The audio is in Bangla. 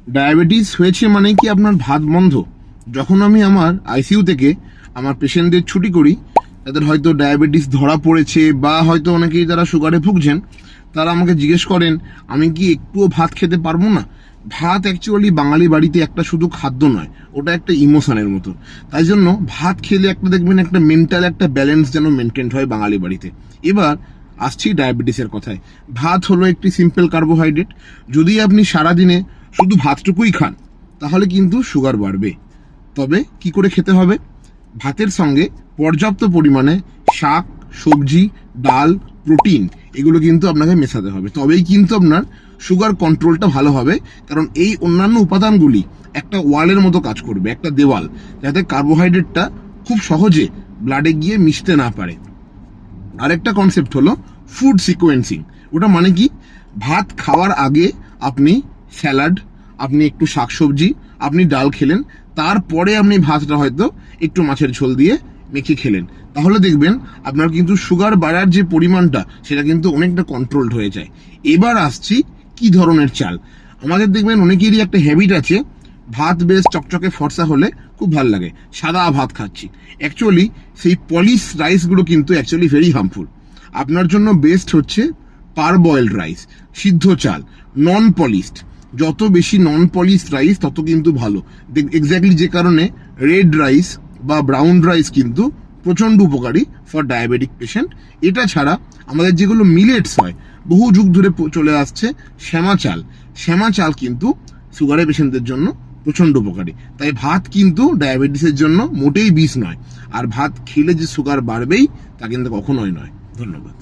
ডায়াবেটিস হয়েছে মানে কি আপনার ভাত বন্ধ? যখন আমি আমার আইসিইউ থেকে আমার পেশেন্টদের ছুটি করি, তাদের হয়তো ডায়াবেটিস ধরা পড়েছে বা হয়তো অনেকেই যারা সুগারে ভুগছেন, তারা আমাকে জিজ্ঞেস করেন আমি কি একটুও ভাত খেতে পারবো না? ভাত অ্যাকচুয়ালি বাঙালি বাড়িতে একটা শুধু খাদ্য নয়, ওটা একটা ইমোশনের মতো। তাই জন্য ভাত খেলে একটা দেখবেন একটা মেন্টাল একটা ব্যালেন্স যেন মেনটেন হয় বাঙালি বাড়িতে। এবার আসছি ডায়াবেটিসের কথায়। ভাত হলো একটি সিম্পল কার্বোহাইড্রেট। যদি আপনি সারাদিনে শুধু ভাতটুকুই খান তাহলে কিন্তু সুগার বাড়বে। তবে কি করে খেতে হবে? ভাতের সঙ্গে পর্যাপ্ত পরিমাণে শাক, সবজি, ডাল, প্রোটিন এগুলো কিন্তু আপনাকে মেশাতে হবে, তবেই কিন্তু আপনার সুগার কন্ট্রোলটা ভালো হবে। কারণ এই অন্যান্য উপাদানগুলি একটা ওয়ালের মতো কাজ করবে, একটা দেওয়াল, যাতে কার্বোহাইড্রেটটা খুব সহজে ব্লাডে গিয়ে মিশতে না পারে। আরেকটা কনসেপ্ট হলো ফুড সিকোয়েন্সিং। ওটা মানে কি? ভাত খাওয়ার আগে আপনি স্যালাড, আপনি একটু শাকসবজি, আপনি ডাল খেলেন, তারপরে আপনি ভাতটা হয়তো একটু মাছের ঝোল দিয়ে মেখে খেলেন, তাহলে দেখবেন আপনার কিন্তু সুগার বাড়ার যে পরিমাণটা সেটা কিন্তু অনেকটা কন্ট্রোলড হয়ে যায়। এবার আসছি কি ধরনের চাল। আমাদের দেখবেন অনেকেরই একটা হ্যাবিট আছে, ভাত বেশ চকচকে ফর্সা হলে খুব ভালো লাগে, সাদা ভাত খাচ্ছি। অ্যাকচুয়ালি সেই পলিশ রাইসগুলো কিন্তু অ্যাকচুয়ালি ভেরি হার্মফুল। আপনার জন্য বেস্ট হচ্ছে পার বয়েলড রাইস, সিদ্ধ চাল, নন পলিশড। যত বেশি নন পলিশড রাইস তত কিন্তু ভালো। এক্স্যাক্টলি যে কারণে রেড রাইস বা ব্রাউন রাইস কিন্তু প্রচণ্ড উপকারী ফর ডায়াবেটিক পেশেন্ট। এটা ছাড়া আমাদের যেগুলো মিলেটস হয়, বহু যুগ ধরে চলে আসছে শ্যামা চাল। শ্যামা চাল কিন্তু সুগারের পেশেন্টদের জন্য প্রচণ্ড উপকারী। তাই ভাত কিন্তু ডায়াবেটিসের জন্য মোটেই বিষ নয়। আর ভাত খেলে যে সুগার বাড়বেই তা কিন্তু কখনোই নয়। ধন্যবাদ।